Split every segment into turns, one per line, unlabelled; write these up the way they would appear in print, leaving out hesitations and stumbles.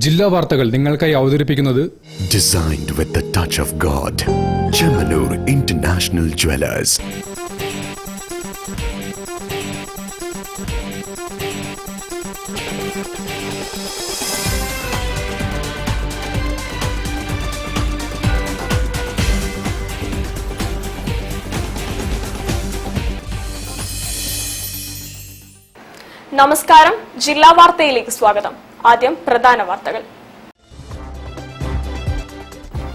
ജില്ലാ വാർത്തകൾ നിങ്ങൾക്കായി അവതരിപ്പിക്കുന്നത്
Designed with the touch of God. Chemanur International Jewelers.
നമസ്കാരം, ജില്ലാ വാർത്തയിലേക്ക് സ്വാഗതം. ആദ്യം പ്രധാന വാർത്തകൾ.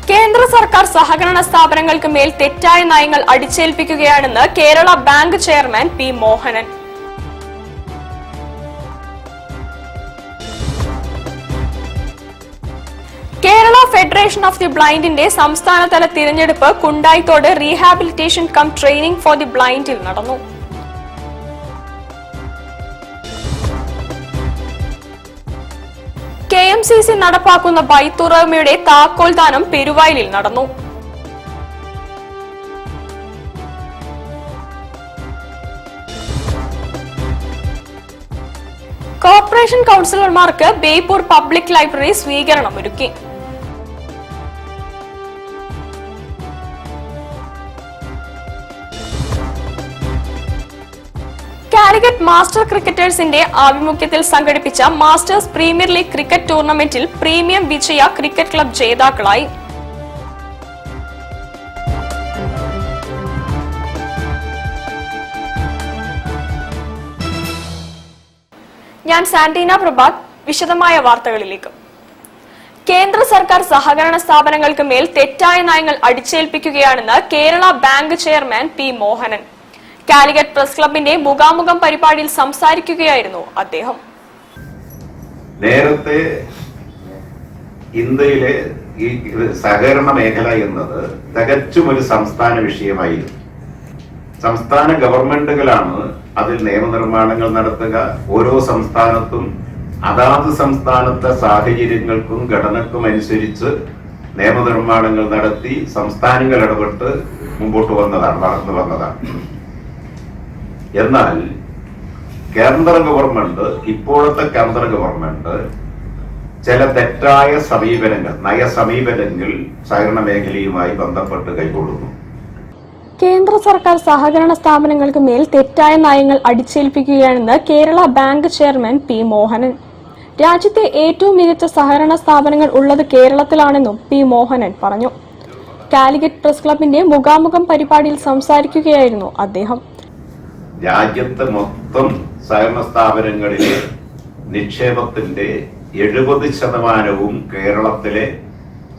കേന്ദ്ര സർക്കാർ സഹകരണ സ്ഥാപനങ്ങൾക്ക് മേൽ തെറ്റായ നയങ്ങൾ അടിച്ചേൽപ്പിക്കുകയാണെന്ന് Kerala bank chairman P Mohanan. Kerala federation of the ബ്ലൈൻഡിന്റെ സംസ്ഥാനതല തിരഞ്ഞെടുപ്പ് Kundayithode rehabilitation cum training for the ബ്ലൈൻഡിൽ നടന്നു. KMCC നടപ്പാക്കുന്ന ബൈത്തുറമയുടെ താക്കോൽ ദാനം പെരുവയലിൽ നടന്നു. കോർപ്പറേഷൻ കൗൺസിലർമാർക്ക് ബേപ്പൂർ പബ്ലിക് ലൈബ്രറി സ്വീകരണമൊരുക്കി. കാലിക്കറ്റ് മാസ്റ്റർ ക്രിക്കറ്റേഴ്സിന്റെ ആഭിമുഖ്യത്തിൽ സംഘടിപ്പിച്ച മാസ്റ്റേഴ്സ് പ്രീമിയർ ലീഗ് ക്രിക്കറ്റ് ടൂർണമെന്റിൽ പ്രീമിയം വിജയ ക്രിക്കറ്റ് ക്ലബ് ജേതാക്കളായി. ഞാൻ സാന്റീന പ്രഭാത്. വിശദമായ വാർത്തകളിലേക്ക്. കേന്ദ്ര സർക്കാർ സഹകരണ സ്ഥാപനങ്ങൾക്ക് മേൽ തെറ്റായ നയങ്ങൾ അടിച്ചേൽപ്പിക്കുകയാണെന്ന് Kerala bank chairman P Mohanan. Calicut press ക്ലബിന്റെ മുഖാമുഖം പരിപാടിയിൽ സംസാരിക്കുകയായിരുന്നു അദ്ദേഹം.
നേരത്തെ ഇന്ത്യയിലെ ഈ സഹകരണ മേഖല എന്നത് തികച്ചും ഒരു സംസ്ഥാന വിഷയമായിരുന്നു. സംസ്ഥാന ഗവൺമെന്റുകളാണ് അതിൽ നിയമനിർമ്മാണങ്ങൾ നടത്തുക. ഓരോ സംസ്ഥാനത്തും അതാത് സംസ്ഥാനത്തെ സാഹചര്യങ്ങൾക്കും ഘടനക്കും അനുസരിച്ച് നിയമനിർമ്മാണങ്ങൾ നടത്തി സംസ്ഥാനങ്ങൾ ഇടപെട്ട് മുമ്പോട്ട് വന്നതാണ്, വളർന്നു വന്നതാണ്. എന്നാൽ കേന്ദ്ര ഗവൺമെന്റ്, ഇപ്പോഴത്തെ കേന്ദ്ര ഗവൺമെന്റ് ചില തെറ്റായ സമീപനങ്ങൾ, നയസമീപനങ്ങൾ സഹകരണ മേഖലയുമായി ബന്ധപ്പെട്ട് കൈക്കൊള്ളുന്നു.
കേന്ദ്ര സർക്കാർ സഹകരണ സ്ഥാപനങ്ങൾക്ക് മേൽ തെറ്റായ നയങ്ങൾ അടിച്ചേൽപ്പിക്കുകയാണെന്ന് Kerala bank chairman P Mohanan. രാജ്യത്തെ ഏറ്റവും മികച്ച സഹകരണ സ്ഥാപനങ്ങൾ ഉള്ളത് കേരളത്തിലാണെന്നും പി മോഹനൻ പറഞ്ഞു. കാലിക്കറ്റ് പ്രസ് ക്ലബിന്റെ മുഖാമുഖം പരിപാടിയിൽ സംസാരിക്കുകയായിരുന്നു അദ്ദേഹം.
രാജ്യത്തെ മൊത്തം സഹകരണ സ്ഥാപനങ്ങളിലെ നിക്ഷേപത്തിന്റെ 70% കേരളത്തിലെ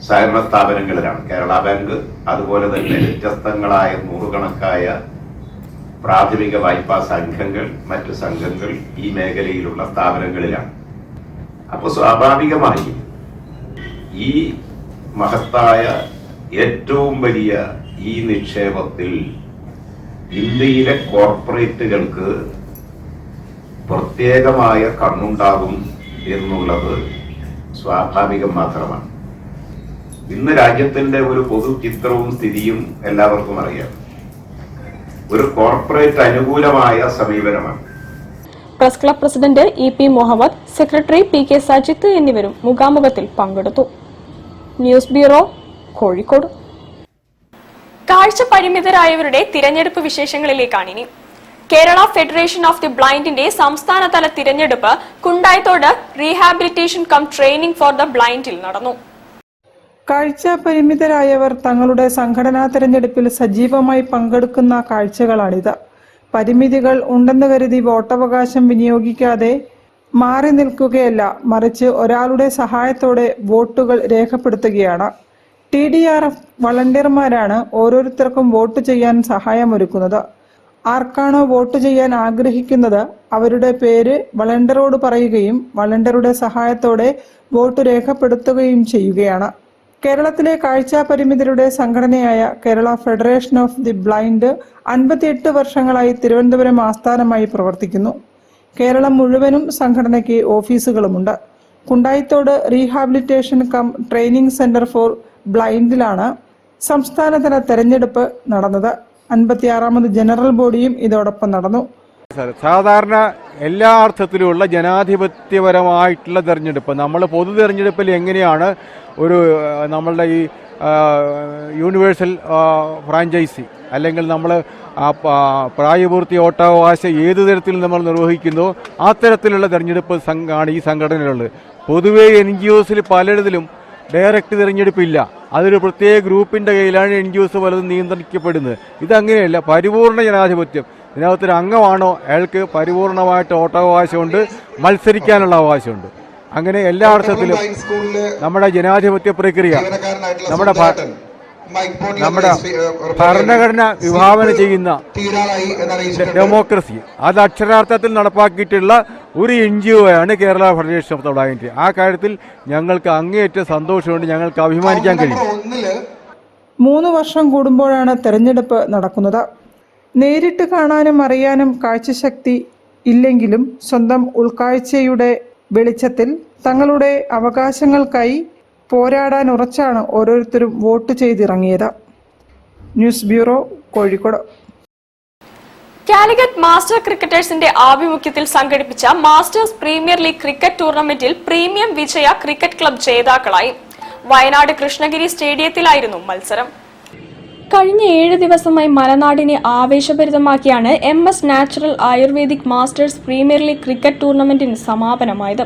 സഹകരണ സ്ഥാപനങ്ങളിലാണ്. കേരള ബാങ്ക്, അതുപോലെ തന്നെ വ്യത്യസ്തങ്ങളായ നൂറുകണക്കായ പ്രാഥമിക വായ്പാ സംഘങ്ങൾ, മറ്റു സംഘങ്ങൾ ഈ മേഖലയിലുള്ള സ്ഥാപനങ്ങളിലാണ്. അപ്പോൾ സ്വാഭാവികമായി ഈ മഹത്തായ ഏറ്റവും വലിയ ഈ നിക്ഷേപത്തിൽ ഇന്ത്യയിലെ കോർപ്പറേറ്റുകൾക്ക് പ്രത്യേകമായ കണ്ണുണ്ടാകും എന്നുള്ളത് സ്വാഭാവികം മാത്രമാണ്. ഇന്ന് രാജ്യത്തിന്റെ ഒരു പൊതു ചിത്രവും സ്ഥിതിയും എല്ലാവർക്കും അറിയാം. ഒരു കോർപ്പറേറ്റ് അനുകൂലമായ സമീപനമാണ്.
Press club president EP Muhammad, secretary PK Sajith എന്നിവരും മുഖാമുഖത്തിൽ പങ്കെടുത്തു. News bureau, Kozhikode. കാഴ്ച പരിമിതരായവരുടെ തിരഞ്ഞെടുപ്പ് വിശേഷങ്ങളിലേക്കാണ് ഇനി. കേരള ഫെഡറേഷൻ ഓഫ് ദി ബ്ലൈൻഡിന്റെ സംസ്ഥാനതല തിരഞ്ഞെടുപ്പ് Kundayithode rehabilitation cum training for the ബ്ലൈൻഡിൽ നടന്നു.
കാഴ്ച പരിമിതരായവർ തങ്ങളുടെ സംഘടനാ തെരഞ്ഞെടുപ്പിൽ സജീവമായി പങ്കെടുക്കുന്ന കാഴ്ചകളാണിത്. പരിമിതികൾ ഉണ്ടെന്ന് കരുതി വോട്ടവകാശം വിനിയോഗിക്കാതെ മാറി നിൽക്കുകയല്ല, മറിച്ച് ഒരാളുടെ സഹായത്തോടെ വോട്ടുകൾ രേഖപ്പെടുത്തുകയാണ്. TDRF വളണ്ടിയർമാരാണ് ഓരോരുത്തർക്കും വോട്ട് ചെയ്യാൻ സഹായമൊരുക്കുന്നത്. ആർക്കാണോ വോട്ട് ചെയ്യാൻ ആഗ്രഹിക്കുന്നത് അവരുടെ പേര് വളണ്ടിയറോട് പറയുകയും വളണ്ടിയറുടെ സഹായത്തോടെ വോട്ട് രേഖപ്പെടുത്തുകയും ചെയ്യുകയാണ്. കേരളത്തിലെ കാഴ്ചാ പരിമിതരുടെ സംഘടനയായ Kerala federation of the blind 58 വർഷങ്ങളായി തിരുവനന്തപുരം ആസ്ഥാനമായി പ്രവർത്തിക്കുന്നു. കേരളം മുഴുവനും സംഘടനയ്ക്ക് ഓഫീസുകളുമുണ്ട്. Kundayithode rehabilitation cum training centre for ബ്ലൈൻഡിലാണ് സംസ്ഥാനതല തെരഞ്ഞെടുപ്പ് നടന്നത്. 56ാമത് ജനറൽ ബോഡിയും ഇതോടൊപ്പം നടന്നു.
സാർ, സാധാരണ എല്ലാ അർത്ഥത്തിലുമുള്ള ജനാധിപത്യപരമായിട്ടുള്ള തെരഞ്ഞെടുപ്പ്, നമ്മൾ പൊതു തെരഞ്ഞെടുപ്പിൽ എങ്ങനെയാണ് ഒരു നമ്മളുടെ ഈ യൂണിവേഴ്സൽ ഫ്രാഞ്ചൈസി അല്ലെങ്കിൽ നമ്മൾ പ്രായപൂർത്തി വോട്ടവകാശം ഏത് തരത്തിൽ നമ്മൾ നിർവഹിക്കുന്നോ ആ തരത്തിലുള്ള തെരഞ്ഞെടുപ്പ് ആണ് ഈ സംഘടനകളുള്ളത്. പൊതുവേ NGOസിൽ പലയിടത്തിലും ഡയറക്റ്റ് തിരഞ്ഞെടുപ്പില്ല. അതൊരു പ്രത്യേക ഗ്രൂപ്പിൻ്റെ കയ്യിലാണ് NGOs പലതും നിയന്ത്രിക്കപ്പെടുന്നത്. ഇതങ്ങനെയല്ല, പരിപൂർണ ജനാധിപത്യം. ഇതിനകത്തൊരു അംഗമാണോ അയാൾക്ക് പരിപൂർണമായിട്ട് വോട്ടവകാശമുണ്ട്, മത്സരിക്കാനുള്ള അവകാശമുണ്ട്. അങ്ങനെ എല്ലാ അർത്ഥത്തിലും നമ്മുടെ ജനാധിപത്യ പ്രക്രിയ, നമ്മുടെ ഭരണഘടന വിഭാവന ചെയ്യുന്ന ഡെമോക്രസി അത് അക്ഷരാർത്ഥത്തിൽ നടപ്പാക്കിയിട്ടുള്ള ഒരു NGO ആണ് Kerala federation of the blind. ആ കാര്യത്തിൽ ഞങ്ങൾക്ക് അങ്ങേയറ്റം സന്തോഷമുണ്ട്, ഞങ്ങൾക്ക് അഭിമാനിക്കാൻ കഴിയും.
3 വർഷം കൂടുമ്പോഴാണ് തെരഞ്ഞെടുപ്പ് നടക്കുന്നത്. നേരിട്ട് കാണാനും അറിയാനും കാഴ്ചശക്തി ഇല്ലെങ്കിലും സ്വന്തം ഉൾക്കാഴ്ചയുടെ വെളിച്ചത്തിൽ തങ്ങളുടെ അവകാശങ്ങൾക്കായി പോരാടാൻ ഉറച്ചാണ് ഓരോരുത്തരും വോട്ട് ചെയ്തിറങ്ങിയത്. News bureau, Kozhikode.
Calicut master ക്രിക്കറ്റേഴ്സിന്റെ ആഭിമുഖ്യത്തിൽ സംഘടിപ്പിച്ച മാസ്റ്റേഴ്സ് പ്രീമിയർ ലീഗ് ക്രിക്കറ്റ് ടൂർണമെന്റിൽ പ്രീമിയം വിജയ ക്രിക്കറ്റ് ക്ലബ് ജേതാക്കളായി. വയനാട് കൃഷ്ണഗിരി സ്റ്റേഡിയത്തിലായിരുന്നു മത്സരം. കഴിഞ്ഞ 7 ദിവസമായി മലനാടിനെ ആവേശഭരിതമാക്കിയാണ് MS natural ayurvedic masters premier league cricket ടൂർണമെന്റിന് സമാപനമായത്.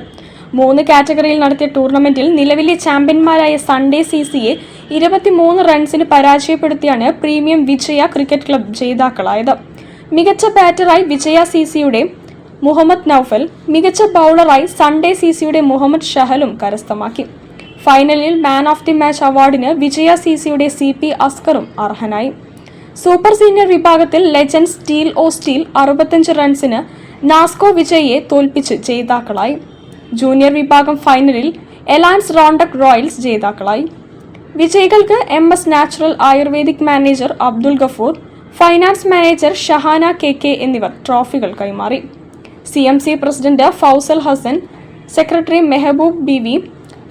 3 കാറ്റഗറിയിൽ നടത്തിയ ടൂർണമെന്റിൽ നിലവിലെ ചാമ്പ്യന്മാരായ സൺഡേ CCയെ 23 റൺസിന് പരാജയപ്പെടുത്തിയാണ് പ്രീമിയം വിജയ ക്രിക്കറ്റ് ക്ലബ് ജേതാക്കളായത്. മികച്ച ബാറ്ററായി വിജയ CCയുടെ മുഹമ്മദ് നൌഫൽ, മികച്ച ബൌളറായി സൺഡേ CCയുടെ മുഹമ്മദ് ഷഹലും കരസ്ഥമാക്കി. ഫൈനലിൽ മാൻ ഓഫ് ദി മാച്ച് അവാർഡിന് വിജയ CCയുടെ CP അസ്കറും അർഹനായി. സൂപ്പർ സീനിയർ വിഭാഗത്തിൽ ലെജൻഡ് സ്റ്റീൽ ഓ സ്റ്റീൽ 65 റൺസിന് നാസ്കോ വിജയെ തോൽപ്പിച്ച് ജേതാക്കളായി. ജൂനിയർ വിഭാഗം ഫൈനലിൽ എലാൻസ് റോണ്ടക് റോയൽസ് ജേതാക്കളായി. വിജയികൾക്ക് MS natural ayurvedic manager Abdul Gafoor, finance manager Shahana KK എന്നിവർ ട്രോഫികൾ കൈമാറി. CMC president Fousal Hasan, secretary Mehboob BV,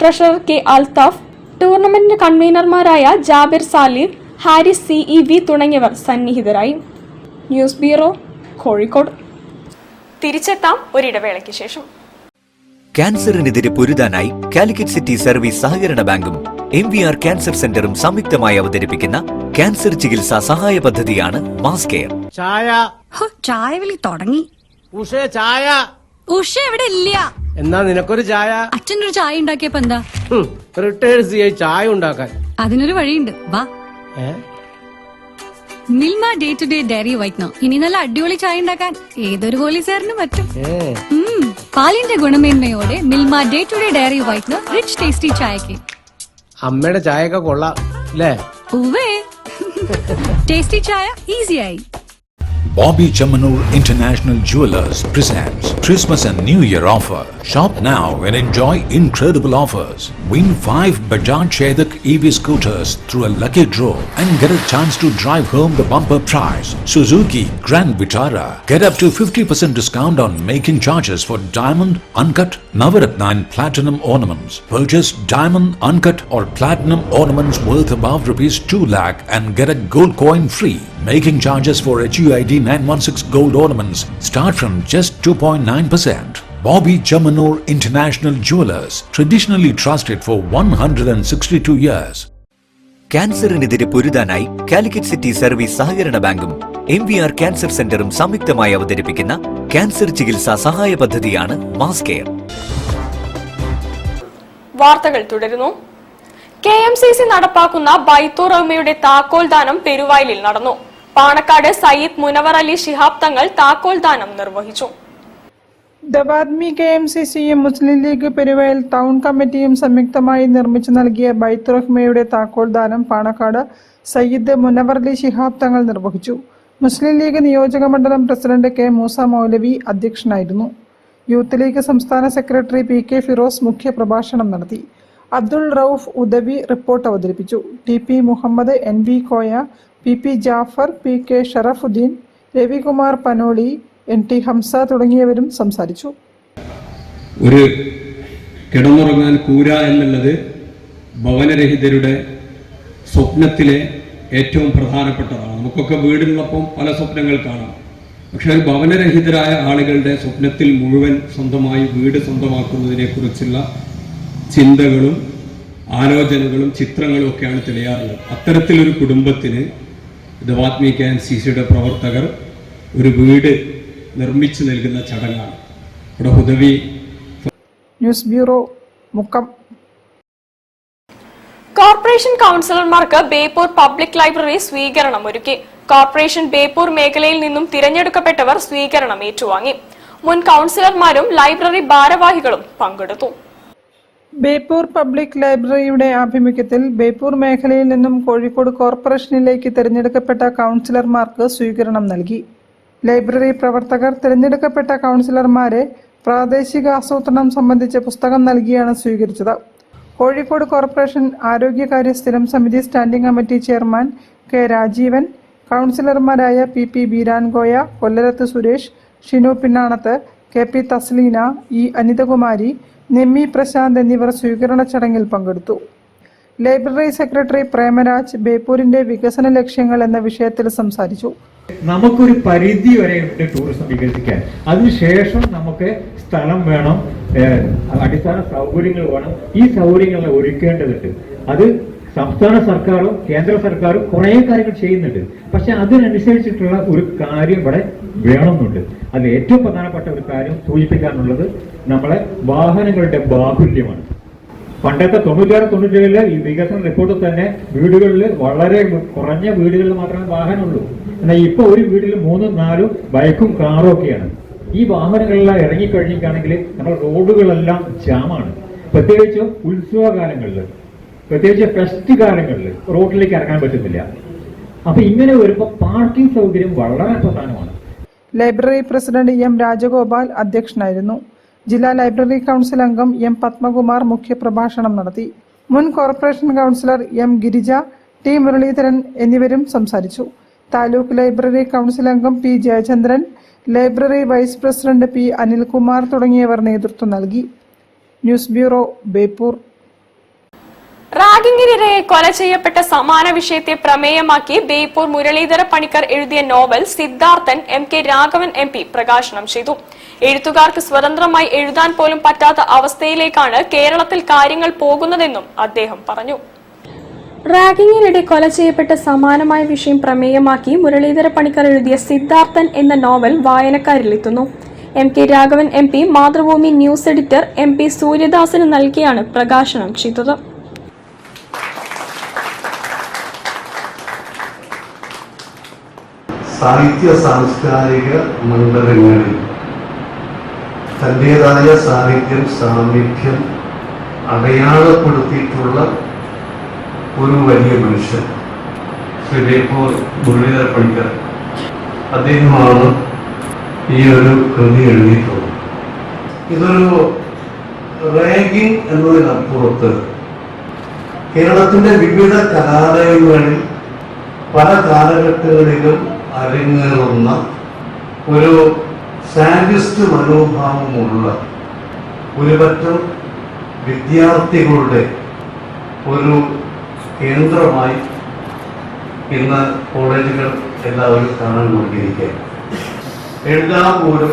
treasurer K Althaf, tournament കൺവീനർമാരായ ജാബിർ സാലിർ, ഹാരിസ് CEV തുടങ്ങിയവർ സന്നിഹിതരായി. News bureau, Kozhikode. തിരിച്ചെത്താം ഒരിടവേളയ്ക്ക് ശേഷം.
ക്യാൻസറിനെതിരെ പൊരുതാനായി കാലിക്കറ്റ് സിറ്റി സർവീസ് സഹകരണ ബാങ്കും MVR ക്യാൻസർ സെന്ററും സംയുക്തമായി അവതരിപ്പിക്കുന്ന ക്യാൻസർ ചികിത്സാ സഹായ പദ്ധതിയാണ് മാസ് കെയർ.
ചായ വിളി തുടങ്ങി.
ചായ
ഉഷ എവിടെ ഇല്ല.
എന്നാ നിനക്കൊരു ചായ.
അച്ഛനൊരു ചായ ഉണ്ടാക്കിയപ്പോ എന്താ?
റിട്ടയേഴ്സ് ചായ ഉണ്ടാക്കാൻ
അതിനൊരു വഴിയുണ്ട്, വാ. Milma day to day dairy whitener. ഇനി നല്ല അടിപൊളി ചായ ഉണ്ടാക്കാൻ ഏതൊരു പോലീസുകാരനും പറ്റും. പാലിന്റെ ഗുണമേന്മയോടെ Milma day to day dairy whitener rich tasty ചായക്ക്.
അമ്മയുടെ ചായയൊക്കെ കൊള്ളാം അല്ലേ?
ഉവ്വേ, ടേസ്റ്റി ചായ ഈസിയായി.
Bobby Chamanur International Jewelers presents Christmas and New Year offer. Shop now and enjoy incredible offers. Win 5 Bajaj Chetak EV scooters through a lucky draw and get a chance to drive home the bumper prize. Suzuki Grand Vitara. Get up to 50% discount on making charges for diamond, uncut, Navaratna and platinum ornaments. Purchase diamond, uncut or platinum ornaments worth above ₹2 lakh and get a gold coin free. Making charges for HUID 916 gold ornaments start from just 2.9%. Bobby Chamanur International Jewelers, traditionally trusted for 162 years.
ക്യാൻസറിനെതിരെ പൊരുതാനായി Calicut city service സഹകരണ ബാങ്കും MVR cancer സെന്ററും സംയുക്തമായി അവതരിപ്പിക്കുന്ന cancer ചികിത്സാ സഹായ പദ്ധതിയാണ് മാസ് കെയർ.
വാർത്തകൾ തുടരുന്നു. KMCC നടപ്പാക്കുന്ന ബൈത്തൂർ റഹ്മയുടെ താക്കോൽ ദാനം പെരുവായിലിൽ നടന്നു. പാണക്കാട് സയ്യിദ് മുനവർ അലി ശിഹാബ് തങ്ങൾ താക്കോൽ ദാനം നിർവഹിച്ചു.
ദവാദ്മി KMCCയും മുസ്ലിം ലീഗ് പെരുവയൽ ടൗൺ കമ്മിറ്റിയും സംയുക്തമായി നിർമ്മിച്ചു നൽകിയ ബൈത്തുർ റഹ്മയുടെ താക്കോൽ ദാനം പാണക്കാട് സയ്യിദ് മുനവർ അലി ശിഹാബ് തങ്ങൾ നിർവഹിച്ചു. മുസ്ലിം ലീഗ് നിയോജക മണ്ഡലം പ്രസിഡന്റ് K മൂസ മൗലവി അധ്യക്ഷനായിരുന്നു. യൂത്ത് ലീഗ് സംസ്ഥാന സെക്രട്ടറി PK ഫിറോസ് മുഖ്യ പ്രഭാഷണം നടത്തി. അബ്ദുൾ റൌഫ് ഉദവി റിപ്പോർട്ട് അവതരിപ്പിച്ചു. TP Muhammad, NV Koya, PP Jafar, PK Sharafuddin, Ravikumar Panoli, NT Hamsa തുടങ്ങിയവരും സംസാരിച്ചു.
ഒരു കിടന്നുറങ്ങാൻ കൂര എന്നുള്ളത് ഭവനരഹിതരുടെ സ്വപ്നത്തിലെ ഏറ്റവും പ്രധാനപ്പെട്ടതാണ്. നമുക്കൊക്കെ വീടുള്ളപ്പം പല സ്വപ്നങ്ങൾ കാണാം. പക്ഷേ ഭവനരഹിതരായ ആളുകളുടെ സ്വപ്നത്തിൽ മുഴുവൻ സ്വന്തമായി വീട് സ്വന്തമാക്കുന്നതിനെ കുറിച്ചുള്ള ചിന്തകളും ആലോചനകളും ചിത്രങ്ങളും ഒക്കെയാണ് തെളിയാറുള്ളത്. അത്തരത്തിലൊരു കുടുംബത്തിന് ദവാത്മി KMCCയുടെ പ്രവർത്തകർ ഒരു വീട് നിർമ്മിച്ചു നൽകുന്ന ചടങ്ങാണ്. ഇവിടെ Hudawi
news bureau Mukkam.
Corporation കൗൺസിലർമാർക്ക് ബേപ്പൂർ പബ്ലിക് ലൈബ്രറി സ്വീകരണം ഒരുക്കി. കോർപ്പറേഷൻ ബേപ്പൂർ മേഖലയിൽ നിന്നും തിരഞ്ഞെടുക്കപ്പെട്ടവർ സ്വീകരണം ഏറ്റുവാങ്ങി. മുൻ കൗൺസിലർമാരും ലൈബ്രറി ഭാരവാഹികളും പങ്കെടുത്തു.
ബേപ്പൂർ പബ്ലിക് ലൈബ്രറിയുടെ ആഭിമുഖ്യത്തിൽ ബേപ്പൂർ മേഖലയിൽ നിന്നും കോഴിക്കോട് കോർപ്പറേഷനിലേക്ക് തിരഞ്ഞെടുക്കപ്പെട്ട കൗൺസിലർമാർക്ക് സ്വീകരണം നൽകി. ലൈബ്രറി പ്രവർത്തകർ തിരഞ്ഞെടുക്കപ്പെട്ട കൗൺസിലർമാരെ പ്രാദേശിക ആസൂത്രണം സംബന്ധിച്ച പുസ്തകം നൽകിയാണ് സ്വീകരിച്ചത്. കോഴിക്കോട് കോർപ്പറേഷൻ ആരോഗ്യകാര്യ സ്ഥിരം സമിതി standing committee chairman K Rajeevan, കൗൺസിലർമാരായ PP Beerankoya, കൊല്ലരത്ത് Suresh, Shinu പിന്നാണത്ത്, KP Thasleena, E Anithakumari, നെമ്മി Prashant എന്നിവർ സ്വീകരണ ചടങ്ങിൽ പങ്കെടുത്തു. ലൈബ്രറി സെക്രട്ടറി പ്രേമരാജ് ബേപ്പൂരിന്റെ വികസന ലക്ഷ്യങ്ങൾ എന്ന വിഷയത്തിൽ സംസാരിച്ചു.
നമുക്കൊരു പരിധി വരെയുണ്ട് ടൂറിസം വികസിക്കാൻ. അതിനുശേഷം നമുക്ക് സ്ഥലം വേണം, അടിസ്ഥാന സൗകര്യങ്ങൾ വേണം. ഈ സൗകര്യങ്ങൾ ഒരുക്കേണ്ടതുണ്ട്. അത് സംസ്ഥാന സർക്കാരും കേന്ദ്ര സർക്കാരും കുറേ കാര്യങ്ങൾ ചെയ്യുന്നുണ്ട്. പക്ഷെ അതിനനുസരിച്ചിട്ടുള്ള ഒരു കാര്യം ഇവിടെ വേണമെന്നുണ്ട്. അത് ഏറ്റവും പ്രധാനപ്പെട്ട ഒരു കാര്യം സൂചിപ്പിക്കാനുള്ളത് നമ്മളെ വാഹനങ്ങളുടെ ബാഹുല്യമാണ്. പണ്ടത്തെ 96-97 ഈ വികസന റിപ്പോർട്ടിൽ തന്നെ വീടുകളിൽ വളരെ കുറഞ്ഞ വീടുകളിൽ മാത്രമേ വാഹനമുള്ളൂ. എന്നാൽ ഇപ്പൊ ഒരു വീട്ടിൽ 3-4 ബൈക്കും കാറും ഒക്കെയാണ്. ഈ വാഹനങ്ങളെല്ലാം ഇറങ്ങിക്കഴിഞ്ഞിട്ടാണെങ്കിൽ നമ്മുടെ റോഡുകളെല്ലാം ജാമാണ്. പ്രത്യേകിച്ച് ഉത്സവകാലങ്ങളിൽ, പ്രത്യേകിച്ച് ഫെസ്റ്റ് കാലങ്ങളിൽ റോഡിലേക്ക് ഇറങ്ങാൻ പറ്റുന്നില്ല. അപ്പൊ ഇങ്ങനെ വരുമ്പോൾ പാർക്കിംഗ് സൗകര്യം വളരെ പ്രധാനമാണ്.
ലൈബ്രറി പ്രസിഡന്റ് M രാജഗോപാൽ അധ്യക്ഷനായിരുന്നു. ജില്ലാ ലൈബ്രറി കൗൺസിൽ അംഗം M പത്മകുമാർ മുഖ്യപ്രഭാഷണം നടത്തി. മുൻ corporation councillor M Girija, T Muraleedharan എന്നിവരും സംസാരിച്ചു. താലൂക്ക് ലൈബ്രറി കൗൺസിൽ അംഗം P Jayachandran, library vice president P Anilkumar തുടങ്ങിയവർ നേതൃത്വം നൽകി. News bureau Beypore.
റാഗിങ്ങിനിരയെ കൊല ചെയ്യപ്പെട്ട സമാന വിഷയത്തെ പ്രമേയമാക്കി ബേപ്പൂർ മുരളീധര പണിക്കർ എഴുതിയ novel Siddharthan MK Raghavan MP പ്രകാശനം ചെയ്തു. എഴുത്തുകാർക്ക് സ്വതന്ത്രമായി എഴുതാൻ പോലും പറ്റാത്ത അവസ്ഥയിലേക്കാണ് കേരളത്തിൽ കാര്യങ്ങൾ പോകുന്നതെന്നും അദ്ദേഹം പറഞ്ഞു. റാഗിങ്ങിനിടെ കൊല ചെയ്യപ്പെട്ട സമാനമായ വിഷയം പ്രമേയമാക്കി മുരളീധര പണിക്കർ എഴുതിയ സിദ്ധാർത്ഥൻ എന്ന നോവൽ വായനക്കാരിലെത്തുന്നു. MK Raghavan MP Mathrubhumi news editor MP സൂര്യദാസിന് നൽകിയാണ് പ്രകാശനം ചെയ്തത്.
സാഹിത്യ സാംസ്കാരിക മണ്ഡലങ്ങളിൽ തൻ്റെതായ സാഹിത്യം സാമീപ്യം അടയാളപ്പെടുത്തിയിട്ടുള്ള ഒരു വലിയ മനുഷ്യൻ ശ്രീ ബേപ്പൂർ മുരളീധര പണിക്കർ. അദ്ദേഹമാണ് ഈ ഒരു കൃതി എഴുതിയിട്ടുള്ളത്. ഇതൊരു റാഗിംഗ് എന്നതിനപ്പുറത്ത് കേരളത്തിൻ്റെ വിവിധ കലാലയങ്ങളിൽ പല കാലഘട്ടങ്ങളിലും അരങ്ങേറുന്ന ഒരു സാഡിസ്റ്റ് മനോഭാവമുള്ള ഒരുപറ്റം വിദ്യാർത്ഥികളുടെ ഒരു കേന്ദ്രമായി ഇന്ന് കോളേജുകൾ എല്ലാവരും കാണാൻ നോക്കിയിരിക്കുകയാണ്. എഴുതാൻ പോലും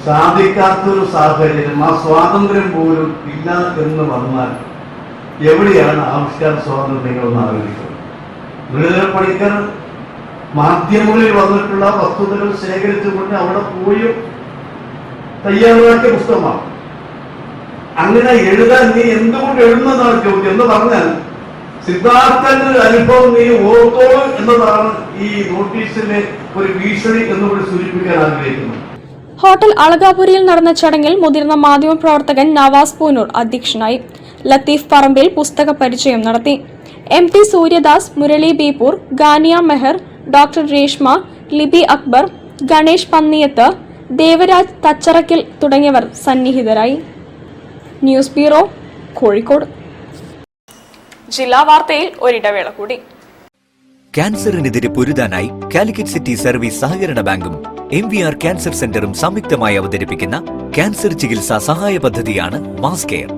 സാധിക്കാത്തൊരു സാഹചര്യം, ആ സ്വാതന്ത്ര്യം പോലും ഇല്ല എന്ന് വന്നാൽ എവിടെയാണ് ആവിഷ്കാര സ്വാതന്ത്ര്യങ്ങളെന്ന് ആലോചിക്കുന്നത്? മുരളീധര പണിക്കർ മാധ്യമങ്ങളിൽ വന്നിട്ടുള്ള വസ്തുതകൾ ശേഖരിച്ചുകൊണ്ട് അവിടെ പോയി തയ്യാറാക്കിയ പുസ്തകമാണ്. അങ്ങനെ എഴുതാൻ നീ എന്തുകൊണ്ട് എഴുതുന്നതാണ് ചോദ്യം. എന്ന് പറഞ്ഞാൽ സിദ്ധാർത്ഥന്റെ അനുഭവം നീ ഓർത്തോളൂ എന്നതാണ് ഈ നോട്ടീസിലെ ഒരു ഭീഷണി എന്നുകൂടി സൂചിപ്പിക്കാൻ ആഗ്രഹിക്കുന്നു.
ഹോട്ടൽ അളകാപുരിയിൽ നടന്ന ചടങ്ങിൽ മുതിർന്ന മാധ്യമപ്രവർത്തകൻ നവാസ് പൂനൂർ അധ്യക്ഷനായി. ലത്തീഫ് പറമ്പിൽ പുസ്തക പരിചയം നടത്തി. MP സൂര്യദാസ്, മുരളി ബേപ്പൂർ, ഗാനിയ മെഹർ, ഡോക്ടർ രേഷ്മ, ലിബി അക്ബർ, ഗണേഷ് പന്നിയത്ത്, ദേവരാജ് തച്ചറക്കൽ തുടങ്ങിയവർ സന്നിഹിതരായി. News bureau Kozhikode. ജില്ലാ വാർത്തയിൽ ഒരിടവേള കൂടി.
ക്യാൻസറിനെതിരെ പൊരുതാനായി കാലിക്കറ്റ് സിറ്റി സർവീസ് സഹകരണ ബാങ്കും MVR ക്യാൻസർ സെന്ററും സംയുക്തമായി അവതരിപ്പിക്കുന്ന ക്യാൻസർ ചികിത്സാ സഹായ പദ്ധതിയാണ് mass care.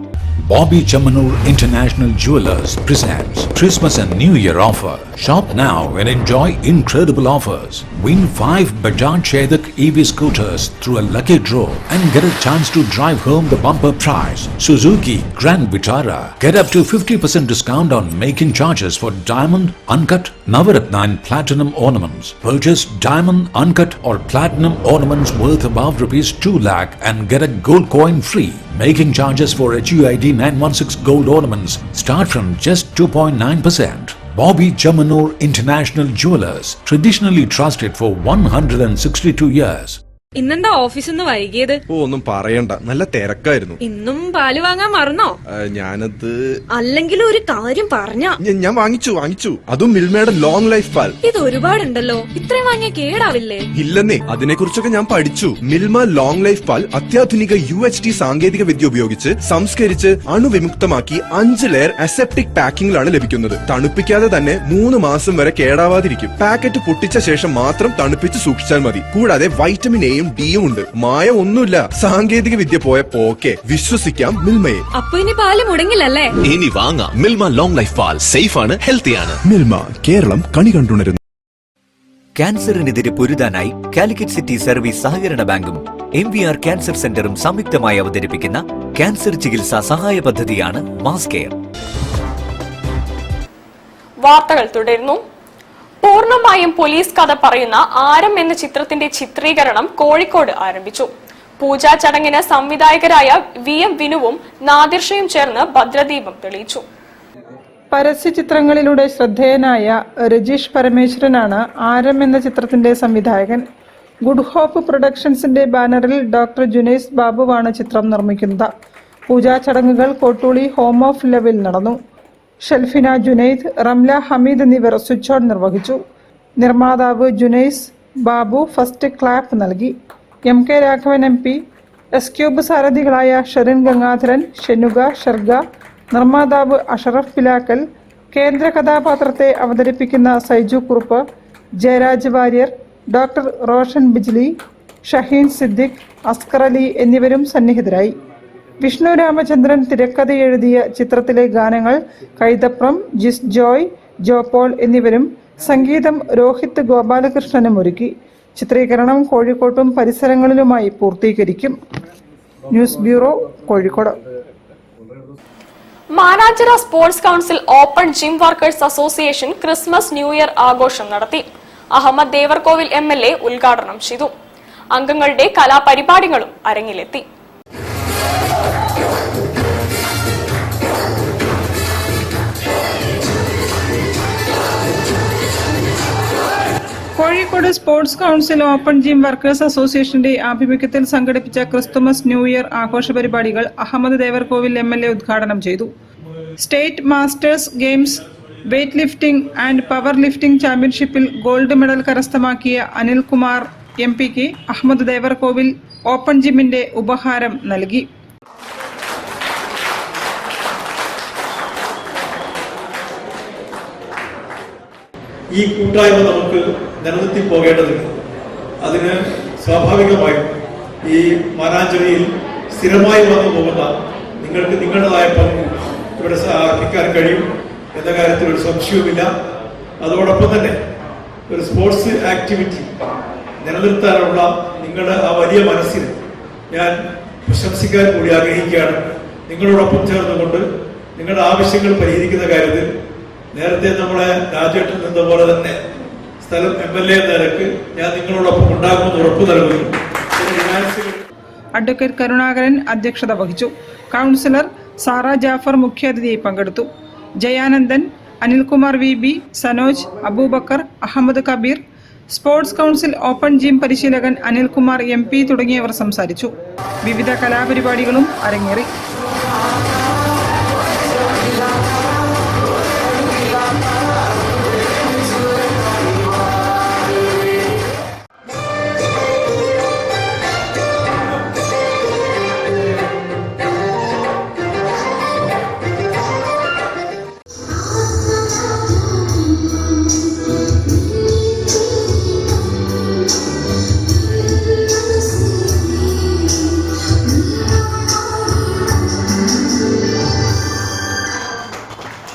Bobby Chamanur International Jewelers presents Christmas and New Year offer. Shop now and enjoy incredible offers. Win 5 Bajaj Chetak EV scooters through a lucky draw and get a chance to drive home the bumper prize, Suzuki Grand Vitara. Get up to 50% discount on making charges for diamond, uncut, Navaratna and platinum ornaments. Purchase diamond, uncut or platinum ornaments worth above rupees 2 lakh and get a gold coin free. Making charges for HUID 916 gold ornaments start from just 2.9%. Bobby Chamanur International Jewelers, traditionally trusted for 162 years.
ഇന്നെന്താ ഓഫീസിൽ നിന്ന് വൈകിയത്?
ഒന്നും പറയണ്ട, നല്ല തിരക്കായിരുന്നു.
ഇന്നും പാല് വാങ്ങാൻ മറന്നോ?
ഞാനത്
അല്ലെങ്കിൽ ഒരു കാര്യം പറഞ്ഞ
ഞാൻ വാങ്ങിച്ചു. അതും മിൽമയുടെ ലോങ് ലൈഫ് പാൽ.
ഇത് ഒരുപാടുണ്ടല്ലോ, ഇത്രയും വാങ്ങിയ കേടാവില്ലേ?
ഇല്ലെന്നേ, അതിനെക്കുറിച്ചൊക്കെ ഞാൻ പഠിച്ചു. മിൽമ ലോങ് ലൈഫ് പാൽ അത്യാധുനിക UHT സാങ്കേതിക വിദ്യ ഉപയോഗിച്ച് സംസ്കരിച്ച് അണുവിമുക്തമാക്കി 5 ലെയർ അസെപ്റ്റിക് പാക്കിംഗിലാണ് ലഭിക്കുന്നത്. തണുപ്പിക്കാതെ തന്നെ 3 മാസം വരെ കേടാവാതിരിക്കും. പാക്കറ്റ് പൊട്ടിച്ച ശേഷം മാത്രം തണുപ്പിച്ച് സൂക്ഷിച്ചാൽ മതി. കൂടാതെ വൈറ്റമിൻ എയും ഡിയും ഉണ്ട്. മായ ഒന്നുമില്ല. സാങ്കേതിക വിദ്യ പോയ പോക്കെ. വിശ്വസിക്കാം മിൽമയെ.
അപ്പൊ ഇനി പാല് മുടങ്ങില്ലല്ലേ?
ഇനി വാങ്ങാം മിൽമ ലോങ് ലൈഫ് പാൽ. സേഫ് ആണ്, ഹെൽത്തി ആണ്.
മിൽമ, കേരളം കണി കണ്ടുണരുന്നു.
ക്യാൻസറിനെതിരെ പൊരുതാനായി കാലിക്കറ്റ് സിറ്റി സർവീസ് സഹകരണ ബാങ്കും MVR ക്യാൻസർ സെന്ററും സംയുക്തമായി അവതരിപ്പിക്കുന്ന ക്യാൻസർ ചികിത്സാ സഹായ പദ്ധതിയാണ് മാസ് കെയർ.
വാർത്തകൾ തുടരുന്നു. പൂർണ്ണമായും പോലീസ് കഥ പറയുന്ന ആരം എന്ന ചിത്രത്തിന്റെ ചിത്രീകരണം കോഴിക്കോട് ആരംഭിച്ചു. പൂജാ ചടങ്ങിന് സംവിധായകരായ VM വിനുവും നാദിർഷയും ചേർന്ന് ഭദ്രദീപം തെളിയിച്ചു.
പരസ്യ ചിത്രങ്ങളിലൂടെ ശ്രദ്ധേയനായ രജീഷ് പരമേശ്വരനാണ് ആരം എന്ന ചിത്രത്തിന്റെ സംവിധായകൻ. ഗുഡ് ഹോപ്പ് പ്രൊഡക്ഷൻസിന്റെ ബാനറിൽ ഡോക്ടർ ജുനൈസ് ബാബുവാണ് ചിത്രം നിർമ്മിക്കുന്നത്. പൂജാ ചടങ്ങുകൾ കോട്ടൂളി ഹോം ഓഫ് ലവിൽ നടന്നു. ഷെൽഫിന ജുനൈദ്, റംല ഹമീദ് എന്നിവർ സ്വിച്ച് ഓൺ നിർവഹിച്ചു. നിർമ്മാതാവ് ജുനൈസ് ബാബു ഫസ്റ്റ് ക്ലാപ്പ് നൽകി. MK രാഘവൻ MP, എസ്ക്യൂബ് സാരഥികളായ ഷെറിൻ ഗംഗാധരൻ, ഷെനുക, ഷർഗ, നിർമ്മാതാവ് അഷറഫ് പിലാക്കൽ, കേന്ദ്ര കഥാപാത്രത്തെ അവതരിപ്പിക്കുന്ന സൈജു കുറുപ്പ്, ജയരാജ് വാര്യർ, ഡോക്ടർ റോഷൻ ബിജ്ലി, ഷഹീൻ സിദ്ദിഖ്, അസ്കർ അലി എന്നിവരും സന്നിഹിതരായി. വിഷ്ണു രാമചന്ദ്രൻ തിരക്കഥ എഴുതിയ ചിത്രത്തിലെ ഗാനങ്ങൾ കൈതപ്രം, ജിസ് ജോയ്, ജോപോൾ എന്നിവരും സംഗീതം രോഹിത് ഗോപാലകൃഷ്ണനും ഒരുക്കി. ചിത്രീകരണം കോഴിക്കോട്ടും പരിസരങ്ങളിലുമായി പൂർത്തീകരിക്കും. News bureau, Kozhikode.
Mananchira sports council open gym workers association Christmas new year ആഘോഷം നടത്തി. അഹമ്മദ് ദേവർകോവിൽ MLA ഉദ്ഘാടനം ചെയ്തു. അംഗങ്ങളുടെ കലാപരിപാടികളും അരങ്ങിലെത്തി.
Kozhikode sports council open gym workers അസോസിയേഷന്റെ ആഭിമുഖ്യത്തിൽ സംഘടിപ്പിച്ച ക്രിസ്തുമസ് ന്യൂ ഇയർ ആഘോഷ പരിപാടികൾ അഹമ്മദ് ദേവർകോവിൽ MLA ഉദ്ഘാടനം ചെയ്തു. State masters games weight lifting and power lifting ചാമ്പ്യൻഷിപ്പിൽ ഗോൾഡ് മെഡൽ കരസ്ഥമാക്കിയ അനിൽകുമാർ MP-ക്ക് അഹമ്മദ് ദേവർകോവിൽ ഓപ്പൺ ജിമ്മിന്റെ ഉപഹാരം നൽകി.
ഈ കൂട്ടായ്മ നമുക്ക് നിലനിർത്തി പോകേണ്ടതുണ്ട്. അതിന് സ്വാഭാവികമായും ഈ മാനാഞ്ചിറയിൽ സ്ഥിരമായി വന്നു പോകുന്ന നിങ്ങൾക്ക് നിങ്ങളുടേതായ പങ്ക് ഇവിടെ അർപ്പിക്കാൻ കഴിയും എന്ന കാര്യത്തിൽ ഒരു സംശയവുമില്ല. അതോടൊപ്പം തന്നെ ഒരു സ്പോർട്സ് ആക്ടിവിറ്റി നിലനിർത്താനുള്ള നിങ്ങളുടെ ആ വലിയ മനസ്സിന് ഞാൻ പ്രശംസിക്കാൻ കൂടി ആഗ്രഹിക്കുകയാണ്. നിങ്ങളോടൊപ്പം ചേർന്നുകൊണ്ട് നിങ്ങളുടെ ആവശ്യങ്ങൾ പരിഹരിക്കുന്ന കാര്യത്തിൽ നേരത്തെ നമ്മളെ രാജേട്ടൻ നിന്ന പോലെ തന്നെ സ്ഥലം MLA എന്ന നിലക്ക് ഞാൻ നിങ്ങളോടൊപ്പം ഉണ്ടാകുമെന്ന് ഉറപ്പു നൽകുന്നു.
അഡ്വക്കേറ്റ് കരുണാകരൻ അധ്യക്ഷത വഹിച്ചു. കൗൺസിലർ സാറ ജാഫർ മുഖ്യാതിഥിയായി പങ്കെടുത്തു. Jayanandan, Anilkumar VB, Sanoj, Abubakar, Ahammad Kabeer, sports council open gym പരിശീലകൻ അനിൽകുമാർ MP തുടങ്ങിയവർ സംസാരിച്ചു. വിവിധ കലാപരിപാടികളും അരങ്ങേറി.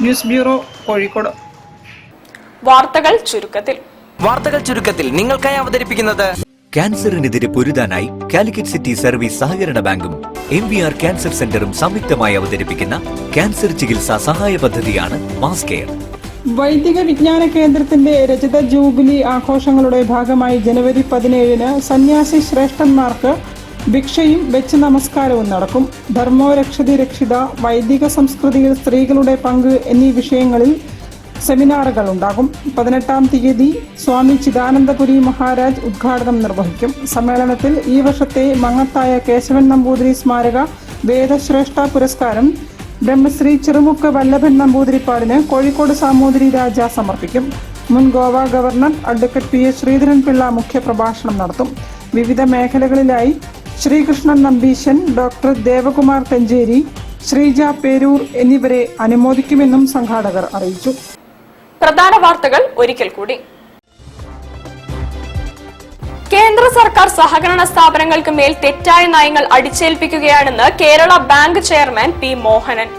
News bureau, Kozhikode.
വാർത്തകൾ ചുരുക്കത്തിൽ
നിങ്ങൾക്കായി അവതരിപ്പിക്കുന്നത് ക്യാൻസറിനെതിരെ പൊരുതാനായി കാലിക്കറ്റ് സിറ്റി സർവീസ് സഹകരണ ബാങ്കും MVR ക്യാൻസർ സെന്ററും സംയുക്തമായി അവതരിപ്പിക്കുന്ന ക്യാൻസർ ചികിത്സാ സഹായ പദ്ധതിയാണ് മാസ് കെയർ.
വൈദിക വിജ്ഞാന കേന്ദ്രത്തിന്റെ രജത ജൂബിലി ആഘോഷങ്ങളുടെ ഭാഗമായി ജനുവരി 17-ന് സന്യാസി ശ്രേഷ്ഠന്മാർക്ക് ഭിക്ഷയും വെച്ച് നമസ്കാരവും നടക്കും. ധർമ്മോ രക്ഷതി രക്ഷിത, വൈദിക സംസ്കൃതിയിൽ സ്ത്രീകളുടെ പങ്ക് എന്നീ വിഷയങ്ങളിൽ സെമിനാറുകൾ ഉണ്ടാകും. 18-ാം തീയതി സ്വാമി ചിദാനന്ദപുരി മഹാരാജ് ഉദ്ഘാടനം നിർവഹിക്കും. സമ്മേളനത്തിൽ ഈ വർഷത്തെ മങ്ങത്തായ കേശവൻ നമ്പൂതിരി സ്മാരക വേദശ്രേഷ്ഠ പുരസ്കാരം ബ്രഹ്മശ്രീ ചെറുമുക്ക് വല്ലഭൻ നമ്പൂതിരിപ്പാടിന് കോഴിക്കോട് സാമൂതിരി രാജ സമർപ്പിക്കും. മുൻ Goa governor advocate PH Sreedharan Pillai മുഖ്യപ്രഭാഷണം നടത്തും. വിവിധ മേഖലകളിലായി ശ്രീകൃഷ്ണൻ നമ്പീശൻ, ഡോക്ടർ ദേവകുമാർ തെഞ്ചേരി, ശ്രീജ പേരൂർ എന്നിവരെ അനുമോദിക്കുമെന്നും സംഘാടകർ അറിയിച്ചു.
പ്രധാന വാർത്തകൾ ഒരിക്കൽ കൂടി. കേന്ദ്ര സർക്കാർ സഹകരണ സ്ഥാപനങ്ങൾക്ക് മേൽ തെറ്റായ നയങ്ങൾ അടിച്ചേൽപ്പിക്കുകയാണെന്ന് Kerala bank chairman P. Mohanan.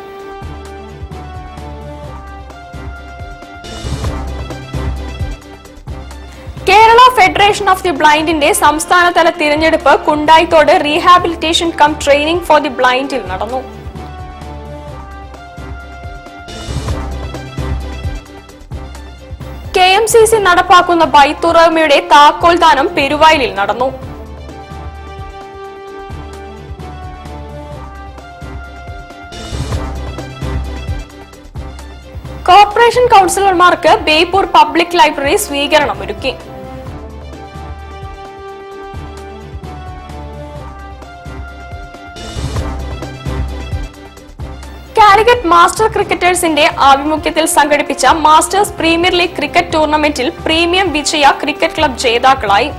Kerala federation of the ബ്ലൈൻഡിന്റെ സംസ്ഥാനതല തിരഞ്ഞെടുപ്പ് Kundayithode rehabilitation cum training for the ബ്ലൈൻഡിൽ നടന്നു. KMCC നടപ്പാക്കുന്ന ബൈത്തുറമയുടെ താക്കോൽ ദാനം പെരുവയലിൽ നടന്നു. കോർപ്പറേഷൻ കൗൺസിലർമാർക്ക് ബേപ്പൂർ പബ്ലിക് ലൈബ്രറി സ്വീകരണമൊരുക്കി. കാലിക്കറ്റ് മാസ്റ്റർ ക്രിക്കറ്റേഴ്സിന്റെ ആഭിമുഖ്യത്തിൽ സംഘടിപ്പിച്ച മാസ്റ്റേഴ്സ് പ്രീമിയർ ലീഗ് ക്രിക്കറ്റ് ടൂർണമെന്റിൽ പ്രീമിയം വിജയ ക്രിക്കറ്റ് ക്ലബ് ജേതാക്കളായി.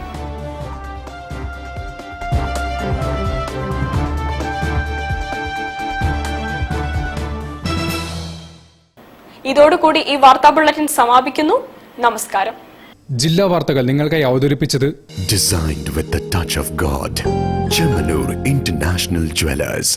ഇതോടുകൂടി ഈ വാർത്താ ബുള്ളറ്റിൻ സമാപിക്കുന്നു. നമസ്കാരം.
ജില്ലാ വാർത്തകൾ നിങ്ങൾക്കായി അവതരിപ്പിച്ചത്
Designed with the touch of God. Chemanur International Jewelers.